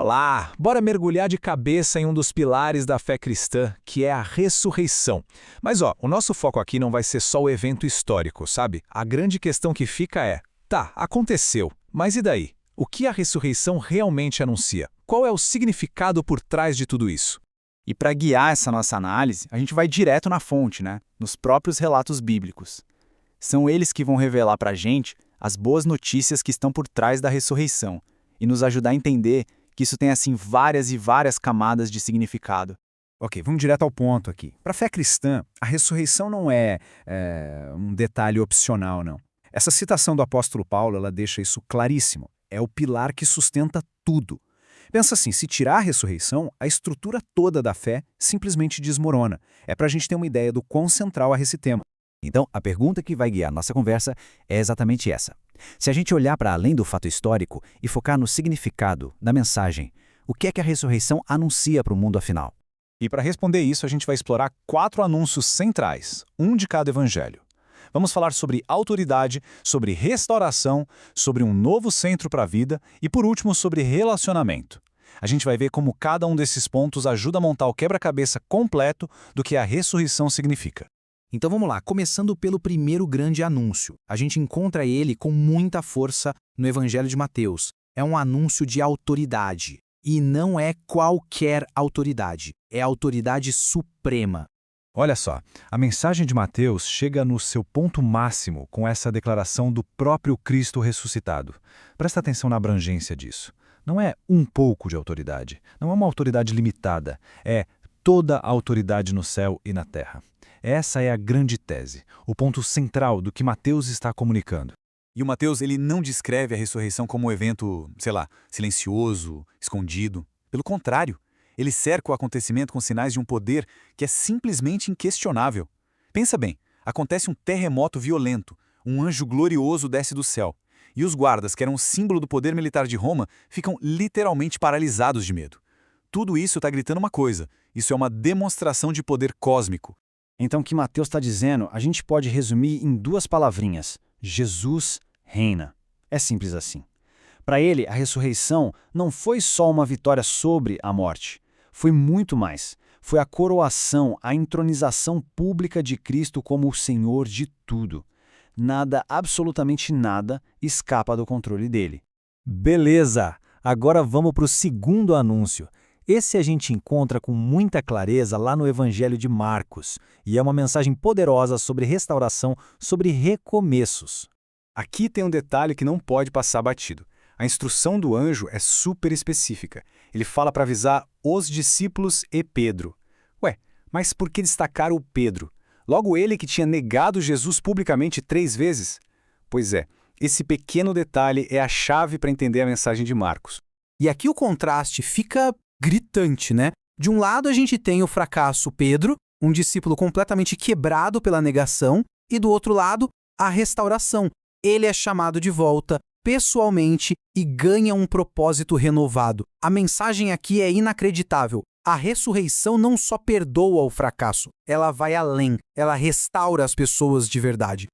Olá! Bora mergulhar de cabeça em um dos pilares da fé cristã, que é a ressurreição. Mas o nosso foco aqui não vai ser só o evento histórico, sabe? A grande questão que fica é, tá, aconteceu, mas e daí? O que a ressurreição realmente anuncia? Qual é o significado por trás de tudo isso? E para guiar essa nossa análise, a gente vai direto na fonte, né? Nos próprios relatos bíblicos. São eles que vão revelar para a gente as boas notícias que estão por trás da ressurreição e nos ajudar a entender que isso tem assim várias e várias camadas de significado. Ok, vamos direto ao ponto aqui. Para a fé cristã, a ressurreição não é um detalhe opcional, não. Essa citação do apóstolo Paulo, ela deixa isso claríssimo. É o pilar que sustenta tudo. Pensa assim, se tirar a ressurreição, a estrutura toda da fé simplesmente desmorona. É para a gente ter uma ideia do quão central é esse tema. Então, a pergunta que vai guiar nossa conversa é exatamente essa. Se a gente olhar para além do fato histórico e focar no significado, na mensagem, o que é que a ressurreição anuncia para o mundo afinal? E para responder isso, a gente vai explorar 4 anúncios centrais, um de cada evangelho. Vamos falar sobre autoridade, sobre restauração, sobre um novo centro para a vida e, por último, sobre relacionamento. A gente vai ver como cada um desses pontos ajuda a montar o quebra-cabeça completo do que a ressurreição significa. Então vamos lá, começando pelo primeiro grande anúncio. A gente encontra ele com muita força no Evangelho de Mateus. É um anúncio de autoridade. E não é qualquer autoridade, é a autoridade suprema. Olha só, a mensagem de Mateus chega no seu ponto máximo com essa declaração do próprio Cristo ressuscitado. Presta atenção na abrangência disso. Não é um pouco de autoridade, não é uma autoridade limitada, é toda a autoridade no céu e na terra. Essa é a grande tese, o ponto central do que Mateus está comunicando. E o Mateus, ele não descreve a ressurreição como um evento, silencioso, escondido. Pelo contrário, ele cerca o acontecimento com sinais de um poder que é simplesmente inquestionável. Pensa bem, acontece um terremoto violento, um anjo glorioso desce do céu, e os guardas, que eram o símbolo do poder militar de Roma, ficam literalmente paralisados de medo. Tudo isso está gritando uma coisa, isso é uma demonstração de poder cósmico. Então o que Mateus está dizendo, a gente pode resumir em 2 palavrinhas. Jesus reina. É simples assim. Para ele, a ressurreição não foi só uma vitória sobre a morte. Foi muito mais. Foi a coroação, a entronização pública de Cristo como o Senhor de tudo. Nada, absolutamente nada, escapa do controle dele. Beleza! Agora vamos para o segundo anúncio. Esse a gente encontra com muita clareza lá no Evangelho de Marcos, e é uma mensagem poderosa sobre restauração, sobre recomeços. Aqui tem um detalhe que não pode passar batido. A instrução do anjo é super específica. Ele fala para avisar os discípulos e Pedro. Mas por que destacar o Pedro? Logo ele que tinha negado Jesus publicamente 3 vezes? Pois é, esse pequeno detalhe é a chave para entender a mensagem de Marcos. E aqui o contraste fica gritante, né? De um lado a gente tem o fracasso Pedro, um discípulo completamente quebrado pela negação, e do outro lado, a restauração. Ele é chamado de volta pessoalmente e ganha um propósito renovado. A mensagem aqui é inacreditável. A ressurreição não só perdoa o fracasso, ela vai além, ela restaura as pessoas de verdade.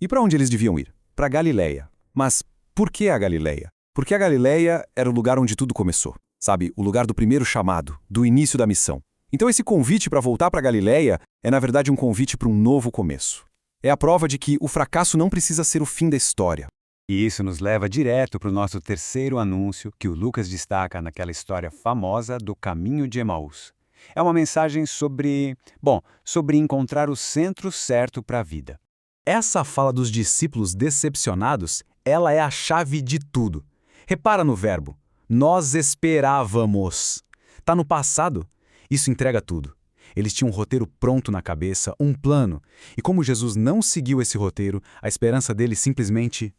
E para onde eles deviam ir? Para Galileia. Mas por que a Galileia? Porque a Galileia era o lugar onde tudo começou. Sabe, o lugar do primeiro chamado, do início da missão. Então esse convite para voltar para Galileia é na verdade um convite para um novo começo. É a prova de que o fracasso não precisa ser o fim da história. E isso nos leva direto para o nosso terceiro anúncio que o Lucas destaca naquela história famosa do caminho de Emaús. É uma mensagem sobre encontrar o centro certo para a vida. Essa fala dos discípulos decepcionados, ela é a chave de tudo. Repara no verbo. Nós esperávamos. Tá no passado? Isso entrega tudo. Eles tinham um roteiro pronto na cabeça, um plano. E como Jesus não seguiu esse roteiro, a esperança deles simplesmente,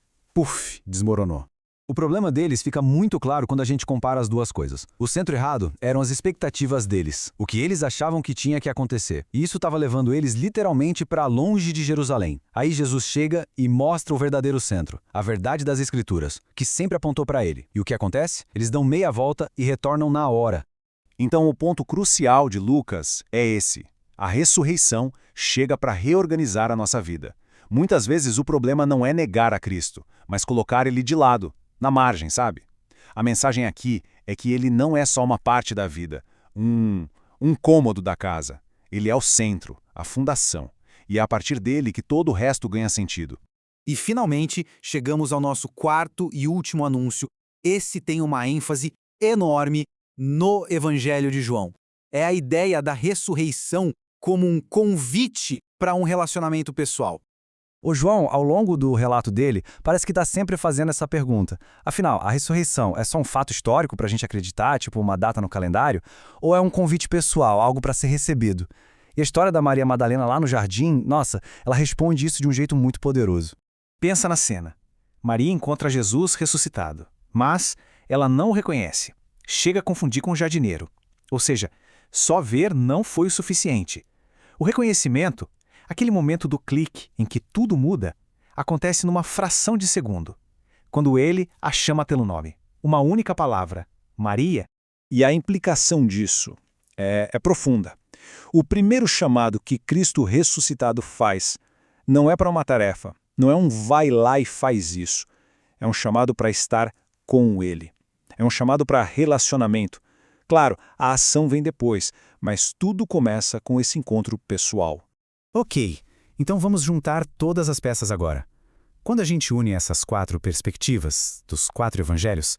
desmoronou. O problema deles fica muito claro quando a gente compara as duas coisas. O centro errado eram as expectativas deles, o que eles achavam que tinha que acontecer. E isso estava levando eles literalmente para longe de Jerusalém. Aí Jesus chega e mostra o verdadeiro centro, a verdade das Escrituras, que sempre apontou para ele. E o que acontece? Eles dão meia volta e retornam na hora. Então o ponto crucial de Lucas é esse. A ressurreição chega para reorganizar a nossa vida. Muitas vezes o problema não é negar a Cristo, mas colocar ele de lado, na margem, sabe? A mensagem aqui é que ele não é só uma parte da vida, um cômodo da casa. Ele é o centro, a fundação. E é a partir dele que todo o resto ganha sentido. E finalmente, chegamos ao nosso quarto e último anúncio. Esse tem uma ênfase enorme no Evangelho de João. É a ideia da ressurreição como um convite para um relacionamento pessoal. O João, ao longo do relato dele, parece que está sempre fazendo essa pergunta. Afinal, a ressurreição é só um fato histórico para a gente acreditar, tipo uma data no calendário? Ou é um convite pessoal, algo para ser recebido? E a história da Maria Madalena lá no jardim, nossa, ela responde isso de um jeito muito poderoso. Pensa na cena. Maria encontra Jesus ressuscitado, mas ela não o reconhece. Chega a confundir com o jardineiro. Ou seja, só ver não foi o suficiente. O reconhecimento, aquele momento do clique em que tudo muda, acontece numa fração de segundo, quando ele a chama pelo nome. Uma única palavra, Maria. E a implicação disso é profunda. O primeiro chamado que Cristo ressuscitado faz não é para uma tarefa, não é um vai lá e faz isso. É um chamado para estar com Ele. É um chamado para relacionamento. Claro, a ação vem depois, mas tudo começa com esse encontro pessoal. Ok, então vamos juntar todas as peças agora. Quando a gente une essas 4 perspectivas, dos 4 evangelhos,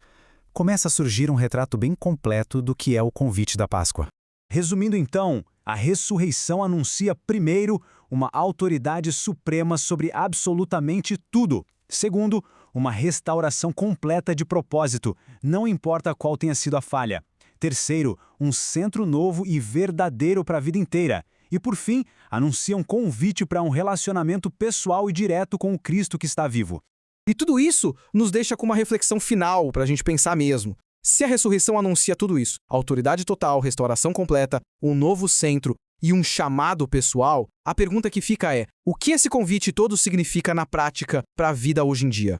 começa a surgir um retrato bem completo do que é o convite da Páscoa. Resumindo então, a ressurreição anuncia, primeiro, uma autoridade suprema sobre absolutamente tudo. Segundo, uma restauração completa de propósito, não importa qual tenha sido a falha. Terceiro, um centro novo e verdadeiro para a vida inteira. E, por fim, anuncia um convite para um relacionamento pessoal e direto com o Cristo que está vivo. E tudo isso nos deixa com uma reflexão final para a gente pensar mesmo. Se a ressurreição anuncia tudo isso, autoridade total, restauração completa, um novo centro e um chamado pessoal, a pergunta que fica é: o que esse convite todo significa na prática para a vida hoje em dia?